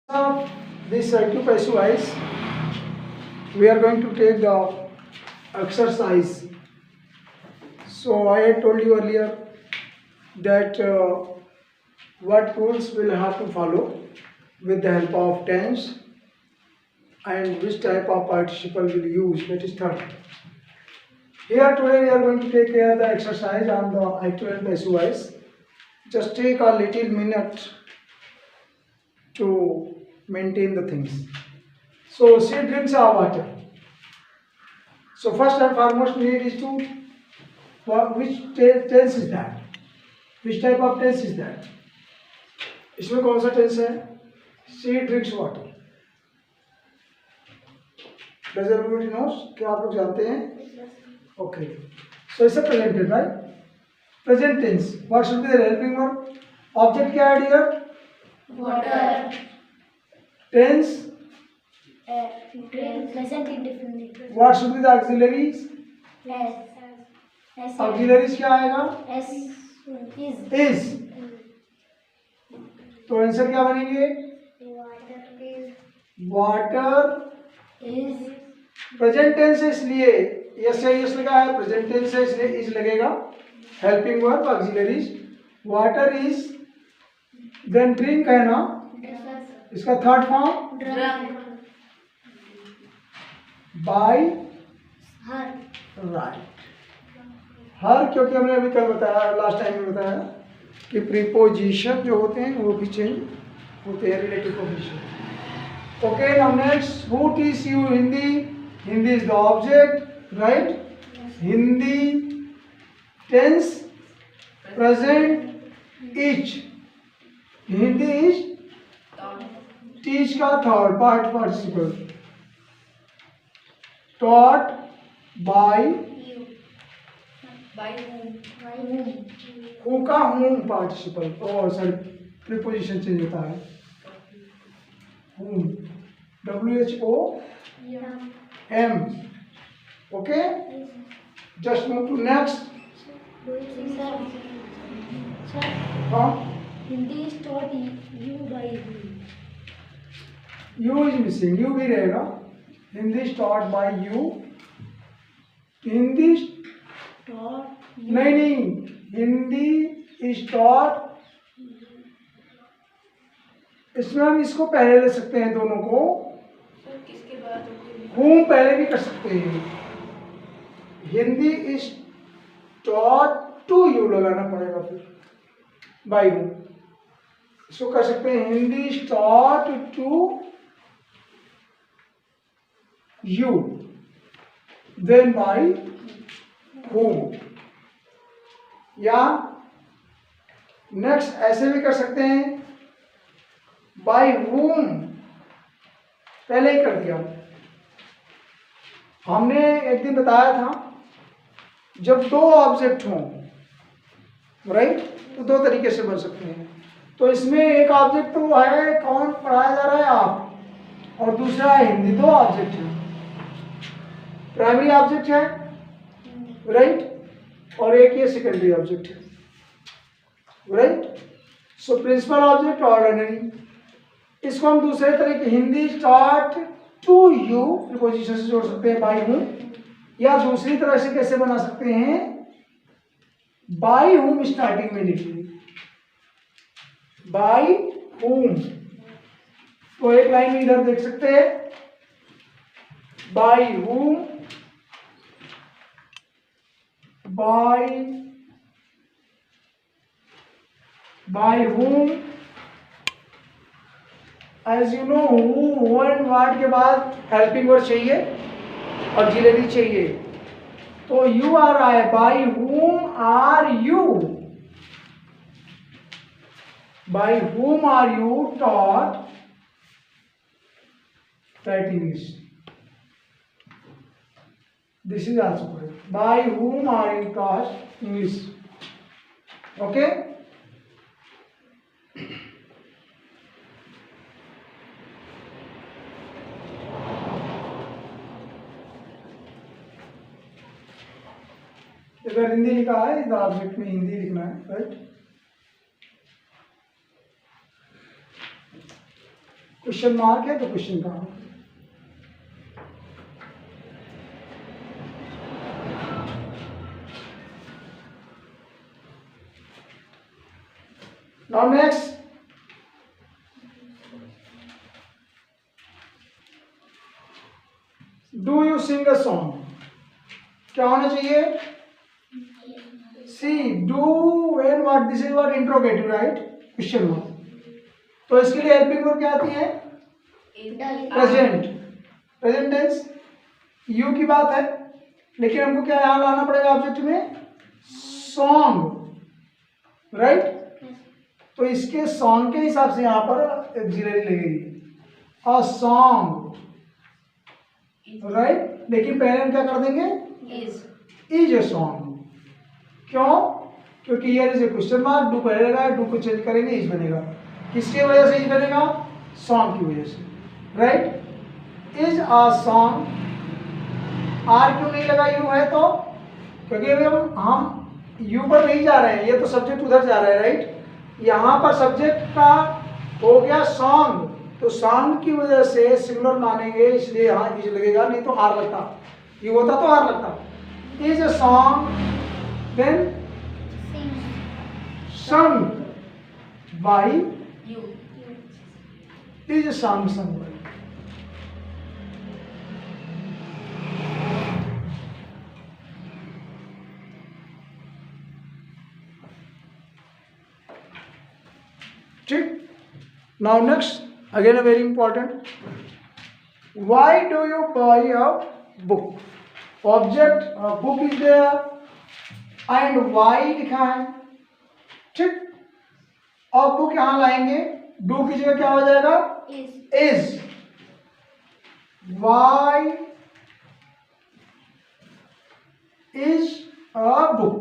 Of this two exercise, we are going to take the exercise. So I had told you earlier that what rules will have to follow with the help of tense and which type of participle will use. That is third. Here today we are going to take care of the exercise on the actual exercise. Just take a little minute to maintain the things. So she drinks our water. So first and foremost need is to which tense is that? Which type of tense is that? इसमें कौन सा tense है? She drinks water. Does everybody knows? क्या आप लोग जानते हैं? Okay. So it's a present tense, right? Present tense. What should be the helping verb? Object क्या है here? Water. Tense. Present indefinite. What should be the auxiliaries? S. Auxiliaries क्या आएगा? S. Is. तो आंसर क्या बनेंगे? Water Is. Present tense है इसलिए yes है, यस लगा है, प्रेजेंट टेंस है इसलिए इज लगेगा. Helping verb auxiliaries. Water is, then drink है ना, इसका third form Drunk. By Her. Right. Her, क्योंकि हमने अभी कल बताया, लास्ट टाइम में बताया कि प्रीपोजिशन जो होते हैं वो भी चेंज होते हैं relative position. Okay, now next, who teach you Hindi? Hindi is the object, right? Hindi tense present is. Hindi is teach का third part participle. Taught by By whom? Who का हूम पार्टिसिपल. और सर प्रीपोजिशन चेंज होता है. Whom, WHOM. Okay, just move to next. Sir, हाँ, Hindi is taught you by whom? You is missing, you भी रहेगा. Hindi start by you. Hindi Taught नहीं, Hindi start, इसमें हम इसको पहले ले सकते हैं दोनों को. किसके बाद? हूम पहले भी कर सकते हैं. Hindi is taught to you लगाना पड़ेगा फिर बाय हूम. इसको कर सकते हैं Hindi start to you, then by whom. या नेक्स्ट ऐसे भी कर सकते हैं, बाय हूम पहले ही कर दिया. हमने एक दिन बताया था जब दो ऑब्जेक्ट हों, राइट, तो दो तरीके से बन सकते हैं. तो इसमें एक ऑब्जेक्ट तो है, कौन पढ़ाया जा रहा है? आप. और दूसरा है हिंदी. दो ऑब्जेक्ट है. प्राइमरी ऑब्जेक्ट है, राइट, और एक ये सेकेंडरी ऑब्जेक्ट है, right. So principal object ordinary. इसको हम दूसरे तरीके Hindi start to you preposition से जोड़ सकते हैं बाय हूम. या दूसरी तरह से कैसे बना सकते हैं? बाय हूम स्टार्टिंग में लिखिए, बाय हूम. तो एक लाइन में इधर देख सकते हैं, by whom, by whom. As you know, who and what के बाद हेल्पिंग वर्ड चाहिए, ऑक्सिलरी चाहिए. तो यू आर आए, by whom are you, by whom are you taught that English. This is also correct. By whom are you taught English. Okay, अगर हिंदी लिखा है इस ऑब्जेक्ट में हिंदी लिखना है, राइट. क्वेश्चन मार्क है तो क्वेश्चन का हो। Now next, do you sing a song, क्या होना चाहिए? See do when what, this is what interrogative right, question mark. तो इसके लिए हेल्पिंग वर्ब क्या आती है? Present, present tense. यू की बात है, लेकिन हमको क्या यहां लाना पड़ेगा ऑब्जेक्ट में? Song, right. तो इसके सॉन्ग के हिसाब से यहां पर एक्सिलरी लगेगी, अ सॉन्ग, राइट। लेकिन पहले हम क्या कर देंगे? Is a song. क्यों? क्योंकि here is a question mark, do पहले लगा है, डू को चेंज करेंगे, इज बनेगा। किसकी वजह से इज बनेगा? सॉन्ग की वजह से, right. Is a song, are क्यों नहीं लगा? यू है तो, क्योंकि अभी हम यू पर नहीं जा रहे हैं, ये तो सब्जेक्ट उधर जा रहा है, राइट। यहाँ पर सब्जेक्ट का हो गया सॉन्ग, तो सॉन्ग की वजह से सिंगुलर मानेंगे, इसलिए यहाँ इज लगेगा, नहीं तो आर लगता। यू होता तो आर लगता। Is a song then sung by, is a song sung by। ठीक। Now next, again a very important, why do you buy a book? Object book is there and why लिखा है, ठीक। और book यहां लाएंगे, do की जगह क्या हो जाएगा? Is. Why is a book,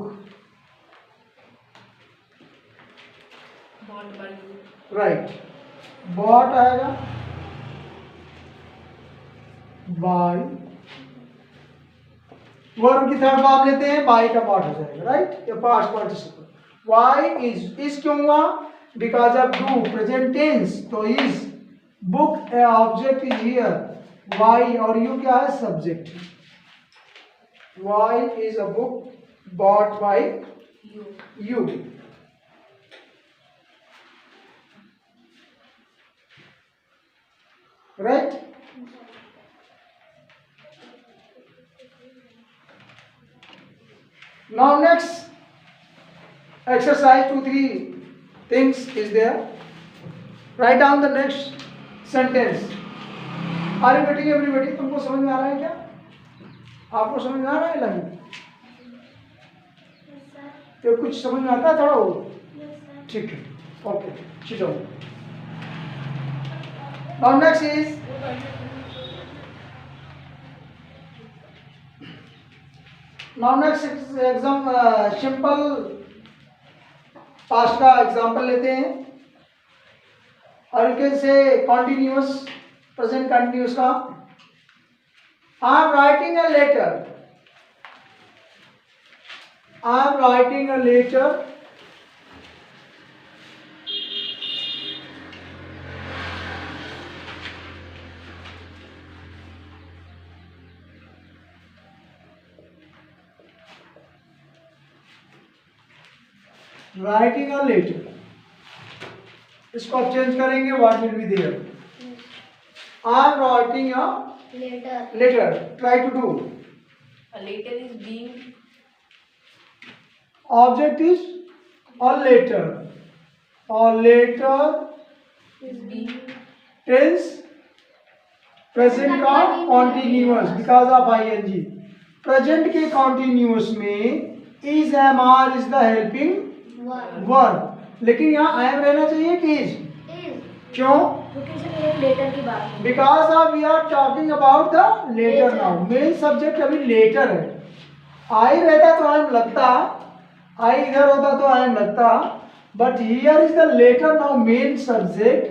right. Bought आएगा, बाय, वर्ब की थर्ड फॉर्म लेते हैं, बाय का पार्ट हो जाएगा, राइट। ये पास्ट पार्टिसिपल। वाई इज क्यों हुआ? Because of do, present tense, तो is. Book a object is here, why और यू क्या है? Subject. Why is a book bought by you. Right. Now next exercise 2-3 things is there. Write down the next sentence. Are you getting everybody? तुमको समझ में आ रहा है क्या? आपको समझ में आ रहा है लगे? तो कुछ समझ में आता है थोड़ा वो? ठीक है, ओके, चलो। Now next is exam simple past का एग्जाम्पल लेते हैं, और you can say continuous, present continuous का। I am writing a letter, I am writing a letter writing a letter, इसको आप चेंज करेंगे, what will be there? I am writing a letter, try to do. A letter is being, object is a letter, और letter is being, tense present का continuous, because of ING. Present के continuous में is am are is the helping verb, लेकिन यहाँ I am रहना चाहिए कि is. क्यों? लेटर की बात है। Because of we are talking about the letter now, main subject अभी लेटर है। आई रहता तो आई एम लगता, आई इधर होता तो आई एम लगता, but here is the letter now main subject,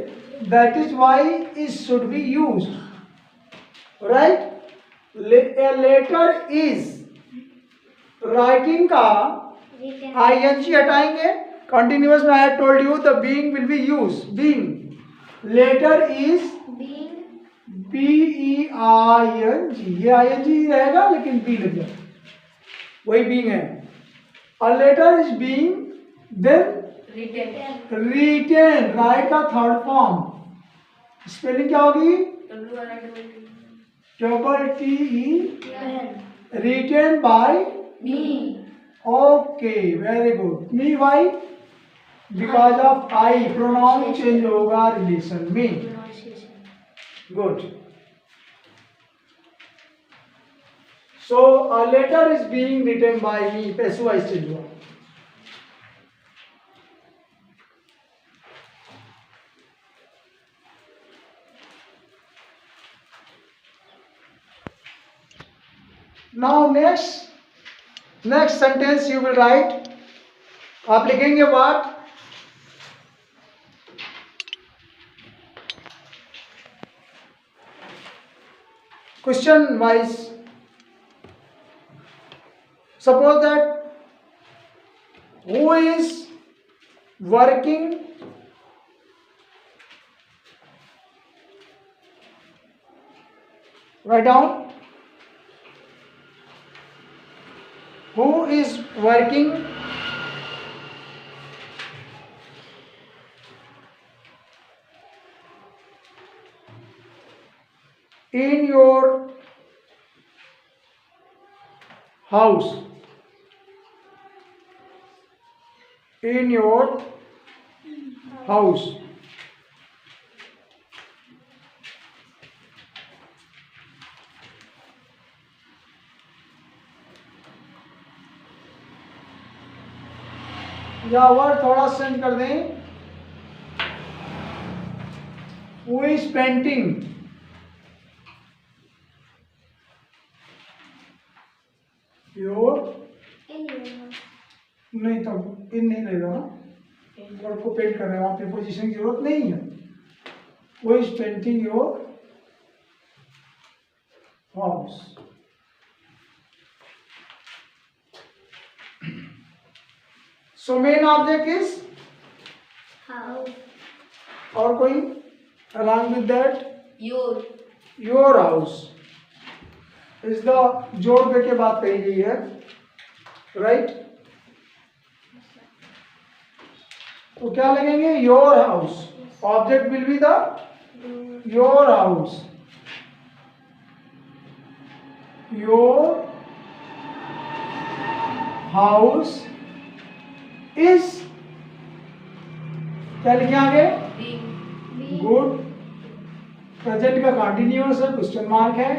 that is why is should be use, right. Letter is, writing का आईएनजी हटाएंगे, कंटिन्यूअस में I told you the being will be use, being. Letter is BEING, ये ING रहेगा लेकिन B लग जाएगा, वही being है। A letter is being then Written. Written, right का थर्ड फॉर्म, स्पेलिंग क्या होगी? TTE, written by, Me. Okay very good. Me why? Because of I, pronoun change होगा रिलेशन में। Pronunciation. Good. So a letter is being written by me, passive voice change हुआ। Now next sentence you will write. आप लिखेंगे what? Question wise. Suppose that who is working right down, who is working in your house, in your house? या word थोड़ा change कर दें, who is painting, your, नहीं तब इन नहीं लगेगा ना, वर्ड को पेंट कर रहे हैं, वहां पे पोजीशन की जरूरत नहीं है। Who is painting your house. So main object is House. और कोई along with that Your. your house is the जोड़ दे के बात कही गई है, राइट? तो क्या लगेंगे? Your house, object will be the your house, your house is, क्या लिखे आगे? Being. गुड। प्रेजेंट का कंटिन्यूअस है, क्वेश्चन मार्क है।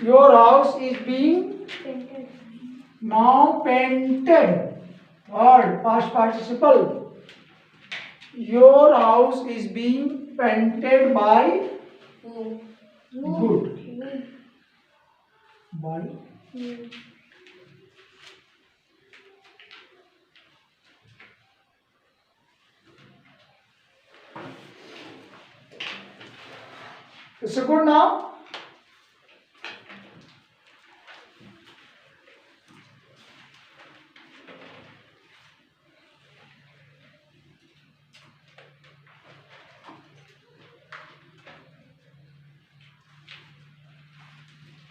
Your house is being now painted, word past participle. Your house is being painted by, Who. Good, by, it's a good now.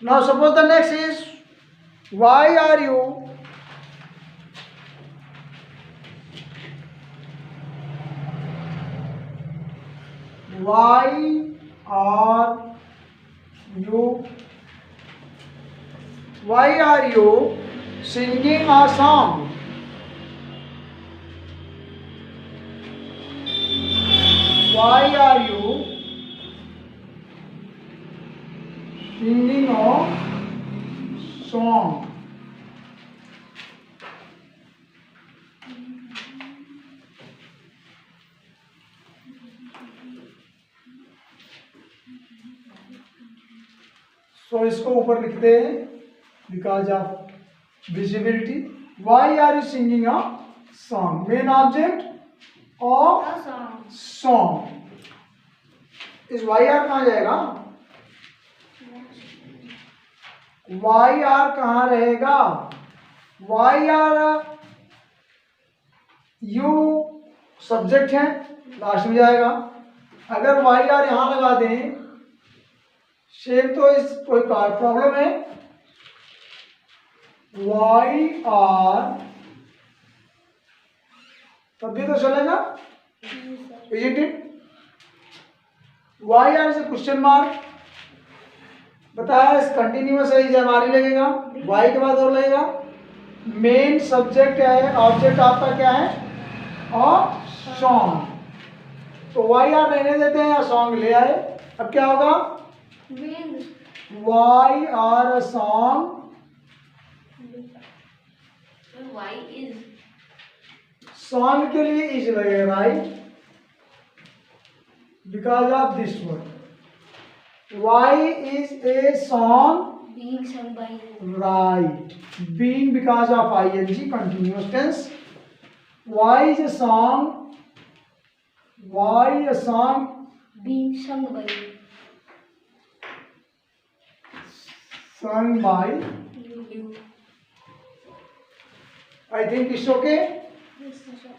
Now suppose the next is, why are you singing a song? Why are you singing a song? So इसको ऊपर लिखते हैं, because of visibility. Why are you singing a song? Main object of A song. song. इस why are कहाँ जाएगा? why are कहाँ रहेगा? why are you subject है, लास्ट में जाएगा। अगर why are यहाँ लगा दें सेम तो इस कोई प्रॉब्लम है, वाई आर, तब भी तो चलेगा, isn't it? Why are is question mark, बताया कंटिन्यूअस है, हमारी लगेगा, वाई के बाद और लगेगा, मेन सब्जेक्ट क्या है, ऑब्जेक्ट आपका क्या है, और सॉन्ग, तो वाई आर रहने देते हैं या सॉन्ग ले आए, अब क्या होगा, why are a song, Why is song के लिए इज लगेगा, right, because of this word, why is a song, being sung by you? right, being because of ing continuous tense, why is a song, why a song Being sung by you. sung by, You. I think it's okay. Yes, sir.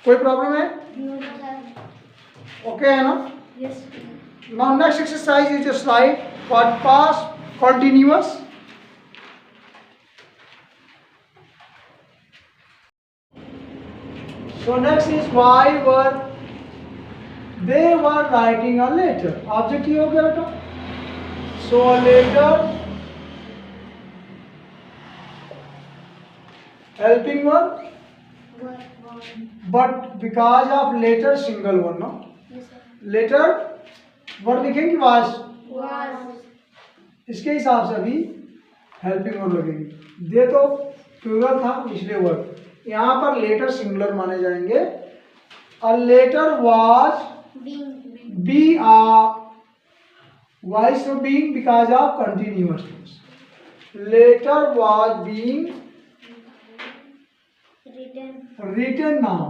कोई problem है, No, sir. Okay है ना, Yes. now next exercise is just like what past continuous, so next is why were they were writing a letter, object ये हो गया बेटा, so a letter helping one, What? but because of later single one, no, Yes, sir. later word लिखेंगे was, Was. इसके हिसाब से अभी helping word लगेगी, दे तो प्लूरल था इसलिए वर्ड, यहाँ पर लेटर सिंगुलर माने जाएंगे, a letter was Being. Be आ, why so being because of continuous, letter was being Written. written now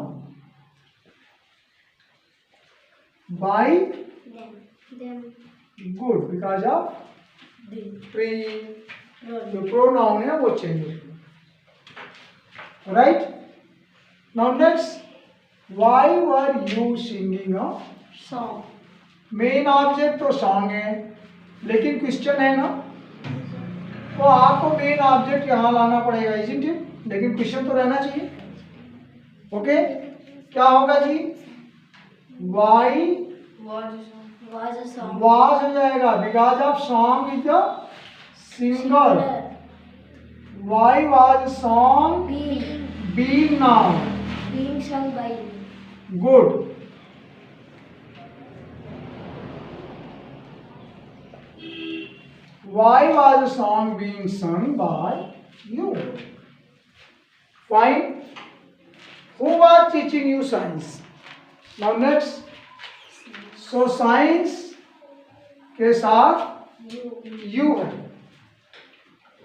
by, Them. good, because of They. pre, Role. जो प्रोनाउन है वो चेंज हो, right, now next, why were you singing a, Song. Main object तो song है, लेकिन question है ना, तो आपको मेन ऑब्जेक्ट यहाँ लाना पड़ेगा, इजंट इट, लेकिन क्वेश्चन तो रहना चाहिए, ओके, क्या होगा जी, why Was a song. Was हो जाएगा, because of song is the single, why was song Being. Being now, Being sung by you. Good, why was a song being sung by you, fine, who was teaching you science, now next, so science के साथ You. You है,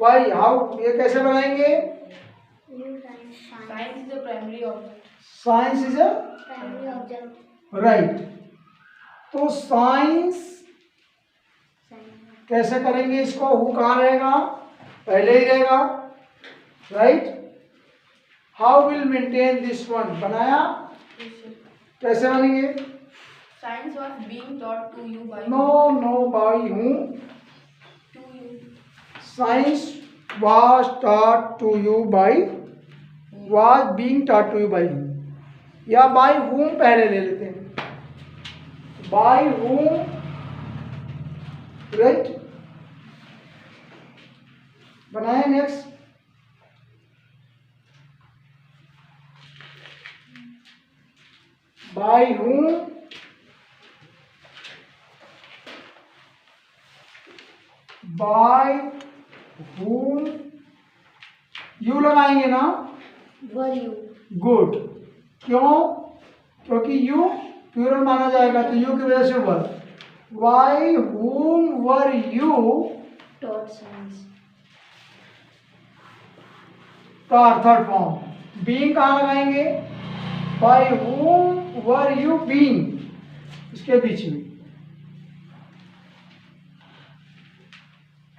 Y, how, ये कैसे बनाएंगे, You science. Science is the primary object. Science is a, Primary object. Right, तो science Science. कैसे करेंगे इसको, हु कहाँ रहेगा, पहले ही रहेगा, right, how will maintain this one, बनाया, कैसे बनेंगे, Science was being taught to you by no no, by whom, to you. Science was taught to you by, was being taught to you by, या by whom पहले ले लेते हैं, by whom, right, बनाए next, by whom, by whom, you लगाएंगे ना, Were you. Good, क्यों, क्योंकि यू प्लूरल माना जाएगा, तो यू की वजह से were, why whom were you Taught science. का थर्ड फॉर्म, बीइंग कहाँ लगाएंगे, by whom were you being, इसके बीच में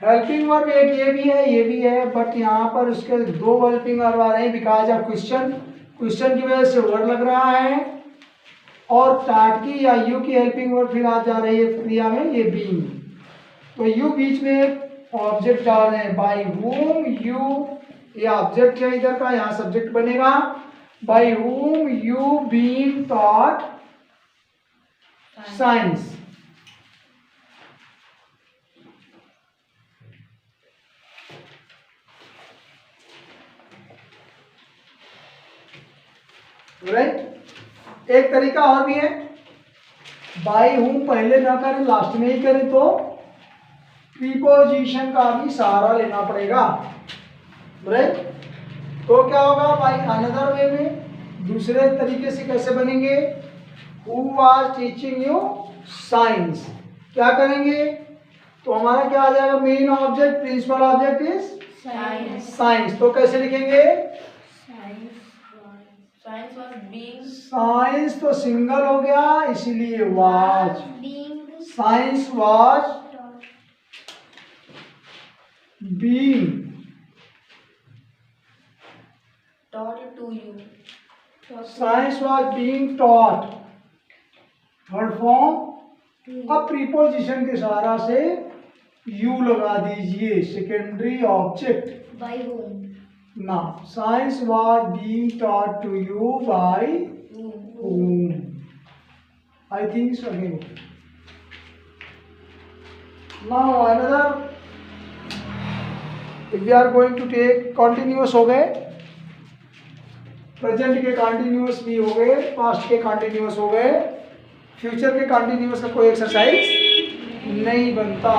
हेल्पिंग वर्ब एक ये भी है, बट यहाँ पर उसके दो हेल्पिंग वर्ब आ रहे हैं बिकॉज ऑफ क्वेश्चन की वजह से वर्ड लग रहा है, और टाट की या यू की हेल्पिंग वर्ब फिर आ जा रही है क्रिया में, ये बीइंग। तो यू बीच में एक ऑब्जेक्ट डाल रहे हैं, बाय whom यू, ये ऑब्जेक्ट है इधर का, यहाँ सब्जेक्ट बनेगा, by whom you being taught science. Right. एक तरीका और भी है, बाय whom पहले ना करें लास्ट में ही करें तो प्रीपोजिशन का भी सहारा लेना पड़ेगा। राइट। तो क्या होगा, बाय अनदर वे में दूसरे तरीके से कैसे बनेंगे, who was teaching you science, क्या करेंगे, तो हमारा क्या आ जाएगा, main object principal object is science, तो कैसे लिखेंगे, साइंस तो सिंगल हो गया इसीलिए was, science was being taught to you, science was being taught, third form. अब प्रीपोजिशन के सहारा से यू लगा दीजिए, सेकेंडरी ऑब्जेक्ट by whom, ना, science was being taught to you by whom, I think so. Now another, if we are going to take continuous हो गए, present के कंटिन्यूअस भी हो गए, पास्ट के कंटिन्यूअस हो गए, फ्यूचर के कंटिन्यूअस का कोई एक्सरसाइज नहीं बनता।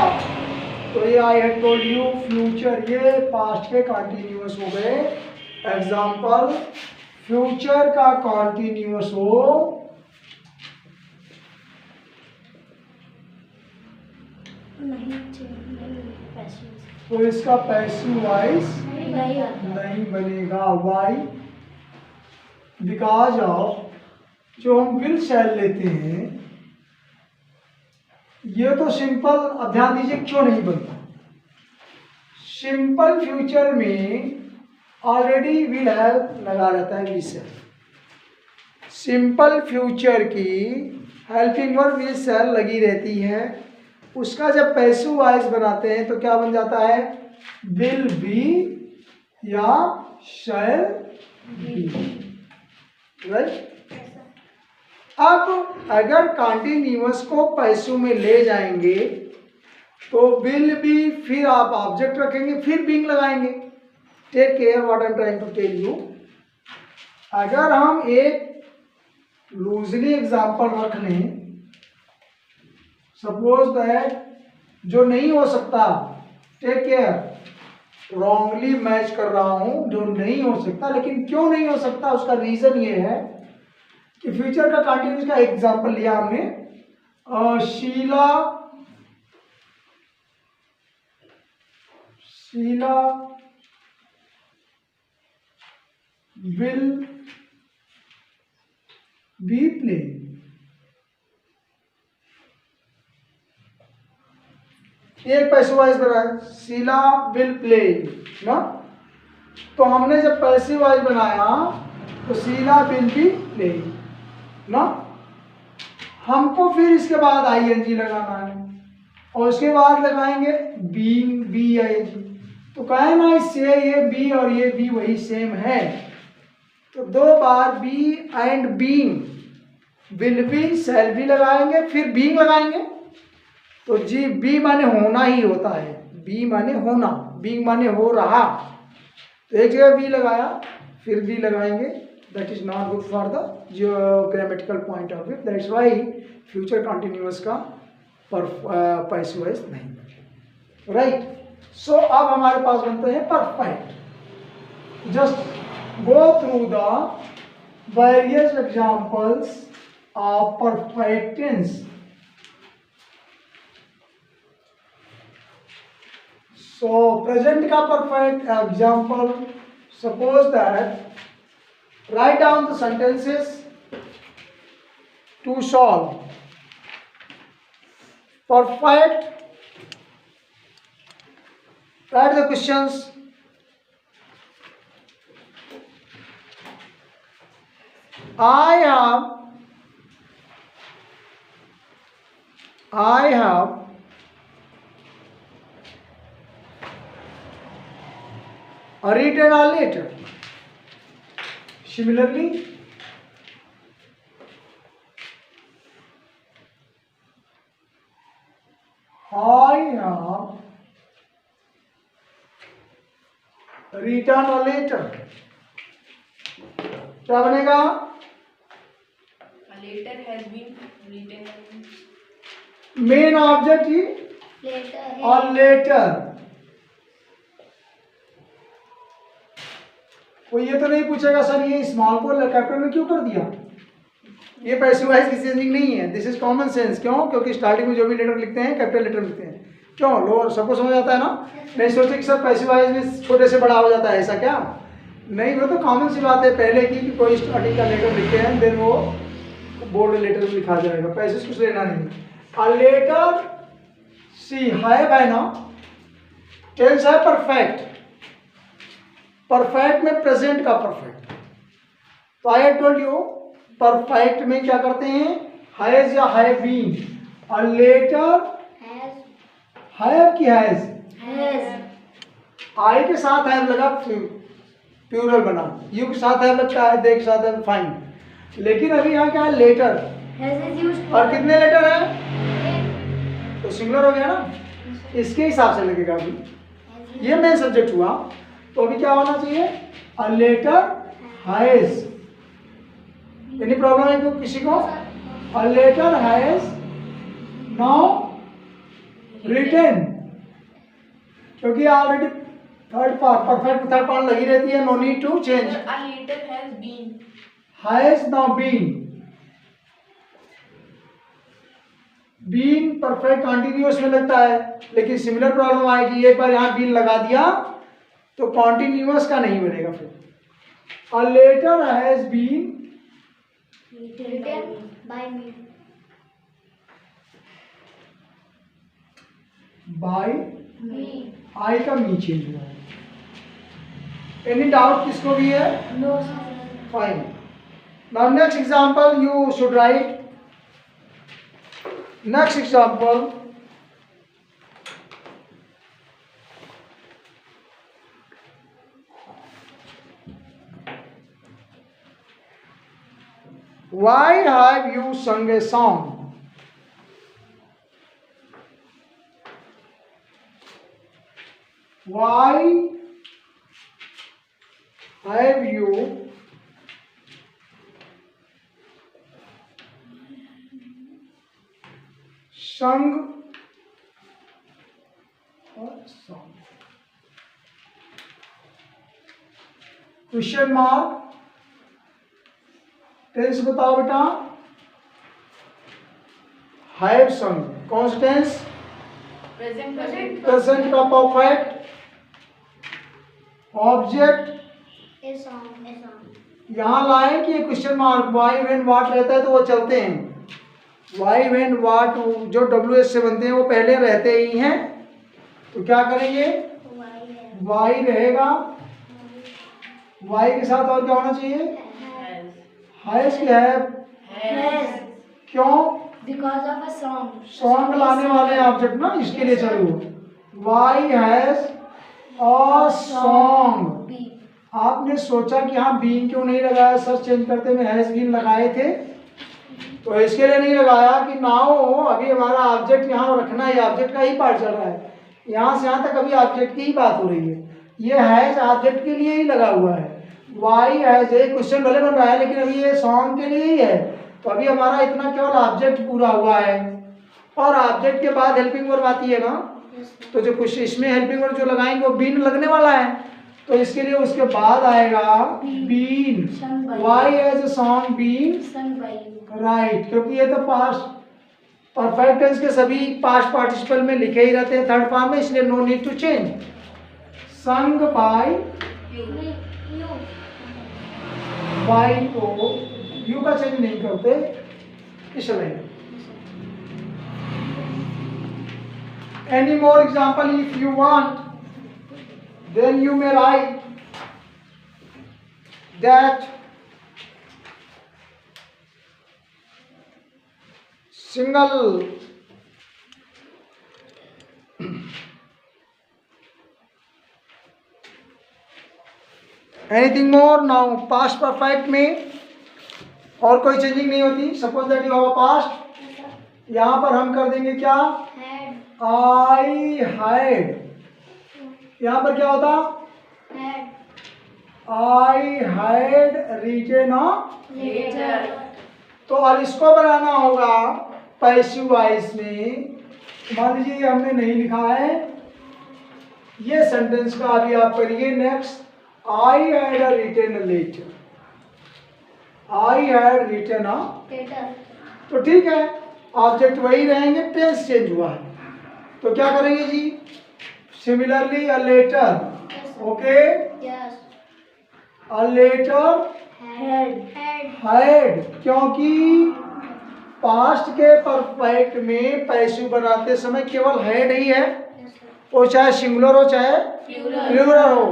तो ये I had told you future, ये पास्ट के कंटिन्यूअस हो गए। एग्जांपल, फ्यूचर का कंटिन्यूअस हो तो इसका पैसिव वॉइस नहीं बनेगा। वाई, बिकॉज ऑफ जो हम विल शैल लेते हैं ये तो सिंपल, अब ध्यान दीजिए क्यों नहीं बनता। सिंपल फ्यूचर में ऑलरेडी विल हैव लगा रहता है, विल शैल। सिंपल फ्यूचर की हेल्पिंग वर्ब विल शैल लगी रहती है, उसका जब पैसिव वॉइस बनाते हैं तो क्या बन जाता है, विल बी या शैल बी। राइट। अब अगर कंटिन्यूअस को पैसिव में ले जाएंगे तो विल बी, फिर आप ऑब्जेक्ट रखेंगे, फिर बीइंग लगाएंगे। Take care what I am trying to tell you. अगर हम एक लूजली एग्जांपल रख लें, सपोज दैट जो नहीं हो सकता, टेक केयर, रॉन्गली मैच कर रहा हूं, जो नहीं हो सकता, लेकिन क्यों नहीं हो सकता उसका रीजन ये है कि फ्यूचर का कंटिन्यूस का एग्जांपल लिया हमने, शीला विल बी प्लेइंग। एक पैसिव वॉइस बना है, शीला विल प्ले ना, तो हमने जब पैसिव वॉइस बनाया तो शीला विल बी प्ले ना, हमको फिर इसके बाद आईएनजी लगाना है और उसके बाद लगाएंगे बीइंग, बी आईएनजी। तो कहे ना इससे ये बी और ये बी वही सेम है, तो दो बार be and being, will be shall be लगाएंगे, फिर बीइंग लगाएंगे। तो जी बी माने होना ही होता है, बी माने होना, बीइंग माने हो रहा, तो एक जगह बी लगाया फिर बी लगाएंगे, that is not good for the grammatical point of view. That's why future continuous का पैसिव वॉइस नहीं। राइट। सो अब हमारे पास बनते हैं perfect. Just go through the various examples of perfect tense. So present का perfect example, suppose that write down the sentences to solve perfect Write the questions. I have written a letter. Similarly, I have written a letter. क्या बनेगा? A letter has been written. Main object ही और letter. कोई ये तो नहीं पूछेगा sir ये स्मॉल को कैपिटल में क्यों कर दिया. ये पैसिव वॉइस की चेंजिंग नहीं है. This is common sense. क्यों? क्योंकि स्टार्टिंग में जो भी लेटर लिखते हैं कैपिटल लेटर लिखते हैं. क्यों? लोअर सबको समझ आता है ना. नहीं सोचे कि सर पैसिव वॉइस में छोटे से बड़ा हो जाता है, ऐसा क्या? नहीं, वो तो कॉमन सी बात है पहले की कि कोई स्टार्टिंग का लेटर लिखते हैं देन वो बोल्ड लेटर में लिखा जाएगा. पैसे कुछ लेना नहीं. अ लेटर सी है ना. टेंस है परफेक्ट. परफेक्ट में प्रेजेंट का परफेक्ट. तो आई टोल्ड यू परफेक्ट में क्या करते हैं? हैज या have been. A letter have की हैज. आई के साथ हैव लगा प्लूरल बना. यू के साथ हैव लगता है, दे के साथ हैव फाइन. लेकिन अभी यहाँ क्या है? लेटर. और कितने लेटर है? तो सिंगुलर हो गया ना. इसके हिसाब से लगेगा. अभी ये मेन सब्जेक्ट हुआ. तो अभी क्या होना चाहिए? A letter has. Any problem है क्यों किसी को? A letter has now written. क्योंकि already third part perfect third part लगी रहती है. No need to change. A letter has been. Has now been. Been perfect continuous में लगता है. लेकिन सिमिलर प्रॉब्लम आएगी. एक बार यहाँ बीन लगा दिया तो कॉन्टिन्यूअस का नहीं बनेगा. फिर a letter has been by. I का मी चेंज हुआ है. एनी डाउट किसको भी है? Fine. Now next example you should write. Next example why have you sung a song? Why have you sung a song? Question mark. Tense बताओ बेटा. Have some. कौन सा टेंस? Present. प्रेजेंट का perfect. Object यहाँ लाए कि question mark. Why when what रहता है तो वो चलते हैं. वाई वेन वाट जो WH से बनते हैं वो पहले रहते ही हैं. तो क्या करेंगे? वाई रहेगा. वाई के साथ और क्या होना चाहिए? हैज की है. क्यों? Because of a song. Song लाने वाले ऑब्जेक्ट ना, इसके लिए चलो. Why has a song. आपने सोचा कि हाँ बीन क्यों नहीं लगाया सर, चेंज करते में हैज बीन लगाए थे. तो इसके लिए नहीं लगाया कि नाउ अभी हमारा ऑब्जेक्ट यहाँ रखना है. ऑब्जेक्ट का ही पार्ट चल रहा है. यहाँ से यहाँ तक अभी ऑब्जेक्ट की ही बात हो रही है. ये हैज ऑब्जेक्ट के लिए ही लगा हुआ है. वाई हैज ए क्वेश्चन भले बन रहा है लेकिन अभी ये सॉन्ग के लिए ही है. तो अभी हमारा इतना केवल ऑब्जेक्ट पूरा हुआ है. और ऑब्जेक्ट के बाद हेल्पिंग वर्ब आती है ना. तो जो कुछ इसमें हेल्पिंग वर्ब जो लगाएंगे वो बीन लगने वाला है. तो इसके लिए उसके बाद आएगा been. Why has a song been right. क्योंकि ये तो पास्ट परफेक्ट टेंस के सभी पास्ट पार्टिसिपल में लिखे ही रहते हैं थर्ड फॉर्म में, इसलिए no need to change. Sung by by को यू का चेंज नहीं करते इसलिए. Any more example if you want. then you may write that single anything more. Now past perfect में और कोई चेंजिंग नहीं होती. Suppose that you have a past, यहाँ पर हम कर देंगे क्या, आई हैड. यहाँ पर क्या होता, I had written a letter. तो अब इसको बनाना होगा पैसिव वॉइस में. मान लीजिए हमने नहीं लिखा है ये सेंटेंस का, अभी आप करिए next. I had written a letter, I had written a, तो ठीक है, ऑब्जेक्ट वही रहेंगे, टेंस चेंज हुआ है. तो क्या करेंगे जी, similarly a letter. Okay, a letter had, क्योंकि पास्ट के परफेक्ट में पैसिव बनाते समय केवल हैड ही है, वो चाहे सिंगुलर हो चाहे प्लूरल हो,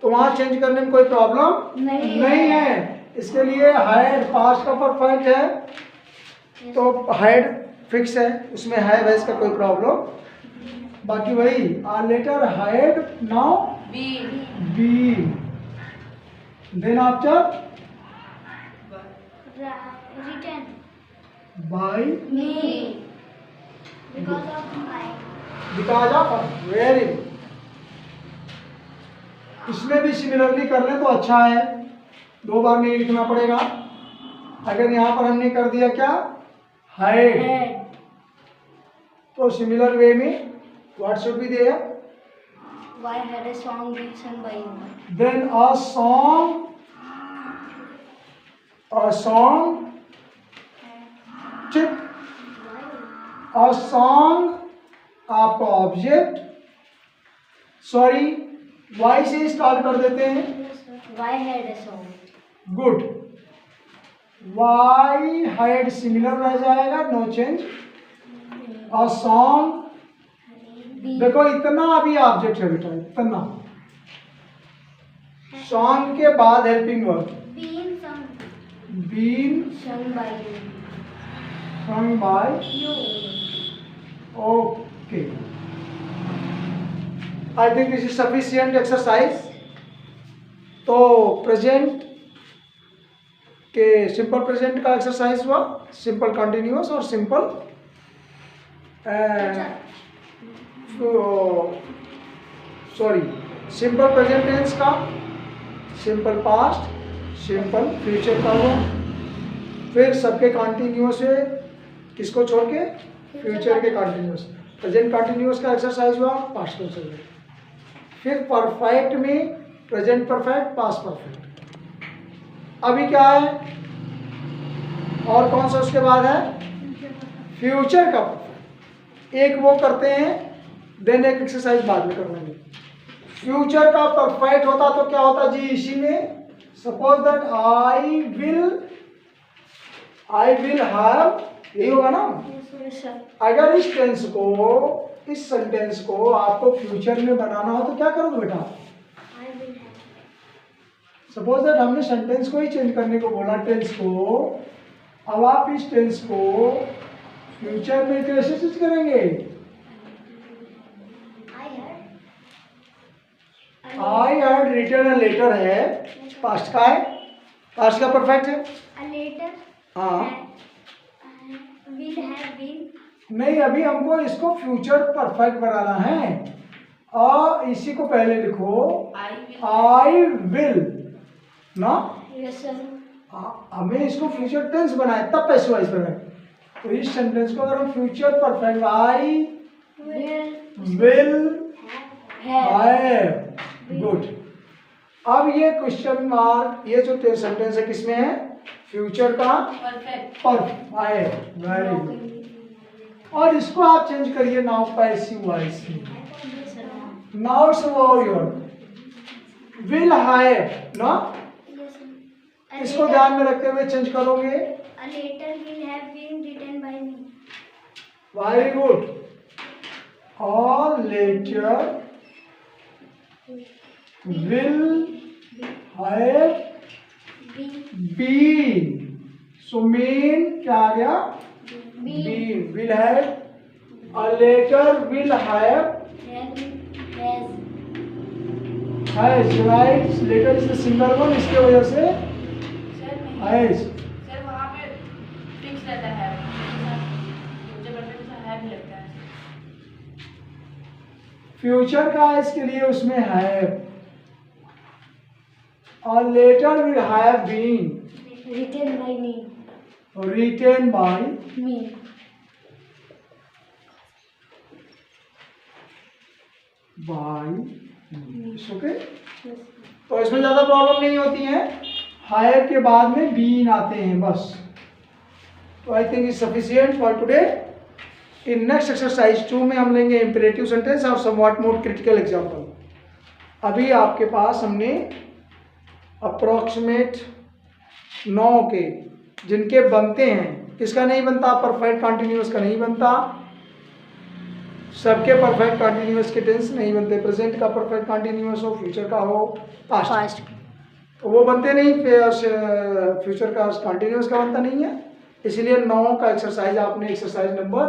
तो वहां चेंज करने में कोई प्रॉब्लम नहीं है. इसके लिए हैड पास्ट का परफेक्ट है, तो हैड फिक्स है, उसमें है वैसे का कोई प्रॉब्लम. बाकी वही a letter had now been, then after written by me because of my. Because of, very. इसमें भी सिमिलरली कर लें तो अच्छा है, दो बार नहीं लिखना पड़ेगा. अगर यहाँ पर हमने कर दिया क्या, हैड, तो सिमिलर वे में what should be there, Why had a song been sung by you? Then a song ठीक, अ सॉन्ग आपका ऑब्जेक्ट, सॉरी वाई से स्टार्ट कर देते हैं. Why had a song? Good, why had similar रह जाएगा, no change. A song, देखो इतना अभी ऑब्जेक्ट है बेटा, इतना. सॉन्ग के बाद helping verb, Been sung. Been Sung by you. sung by, You. okay. I think this is sufficient exercise. तो प्रेजेंट के सिंपल प्रेजेंट का एक्सरसाइज हुआ, सिंपल कंटिन्यूअस और simple sorry simple present tense का, सिंपल पास्ट, सिंपल फ्यूचर का हुआ. फिर सबके कंटिन्यूअस है, किसको छोड़ के, फ्यूचर के कंटिन्यूअस. प्रेजेंट कंटिन्यूअस का एक्सरसाइज हुआ, पास्ट का चल. फिर परफेक्ट में प्रेजेंट परफेक्ट, पास्ट परफेक्ट. अभी क्या है और कौन सा उसके बाद है, फ्यूचर का परफेक्ट. एक वो करते हैं, देन एक एक्सरसाइज बाद में करवाएंगे. फ्यूचर का परफेक्ट होता तो क्या होता जी, इसी में suppose that I will have, यही होगा ना. Yes, sir. अगर इस टेंस को, इस सेंटेंस को आपको फ्यूचर में बनाना हो तो क्या करोगे बेटा, I will have. Suppose that हमने सेंटेंस को ही चेंज करने को बोला, टेंस को. अब आप इस टेंस को फ्यूचर में कैसे चेंज करेंगे, I had written a letter है, पास्ट का है, पास्ट का परफेक्ट है. A later. हाँ, Will have been. नहीं अभी हमको इसको फ्यूचर परफेक्ट बनाना है. और इसी को पहले लिखो, आई विल ना. Yes, sir. हमें इसको फ्यूचर टेंस बनाए तब पैसिव वॉइस बनाए. तो इस सेंटेंस को अगर हम future perfect, I will have, good. अब ये क्वेश्चन मार्क, ये जो सेंटेंस है किसमें है, फ्यूचर का परफेक्ट, वेरी गुड. और इसको आप चेंज करिए नाउ पैसिव वॉइस में. Now it's your will have ना, Yes, sir. A इसको later- ध्यान में रखते हुए चेंज करोगे. A letter will have been written by me. Very good. और letter will have been. So mean क्या आ गया? Been. Will have. A later will have. Has. Right. Later is the single one. इसके वजह से has. Sir वहाँ पे fix रहता है, फ्यूचर परफेक्ट में है भी लगता है। फ्यूचर का इसके लिए उसमें have. A later will have been. Written by me. Written by. Me. By. Okay, तो इसमें ज़्यादा प्रॉब्लम नहीं होती है। हायर के बाद में बीन आते हैं बस। तो I think is sufficient for today. In next exercise 2 में हम लेंगे इंपेरेटिव सेंटेंस और समवॉट मोर क्रिटिकल एग्जांपल। अभी आपके पास हमने अप्रोक्सीमेट 9 के जिनके बनते हैं, किसका नहीं बनता? परफेक्ट कंटिन्यूअस का नहीं बनता, सबके परफेक्ट कंटिन्यूअस के टेंस नहीं बनते। प्रेजेंट का परफेक्ट कंटिन्यूअस हो, फ्यूचर का हो, पास्ट तो वो बनते नहीं, फ्यूचर का कंटिन्यूअस का बनता नहीं है। इसलिए 9 का एक्सरसाइज आपने exercise number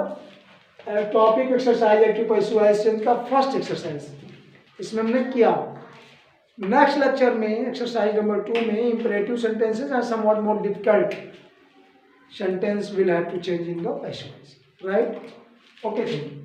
topic exercise active passive voice change का फर्स्ट एक्सरसाइज इसमें हमने किया। नेक्स्ट लेक्चर में एक्सरसाइज नंबर 2 में imperative sentences are somewhat more difficult sentence will have to change in the passive voice, right? Okay.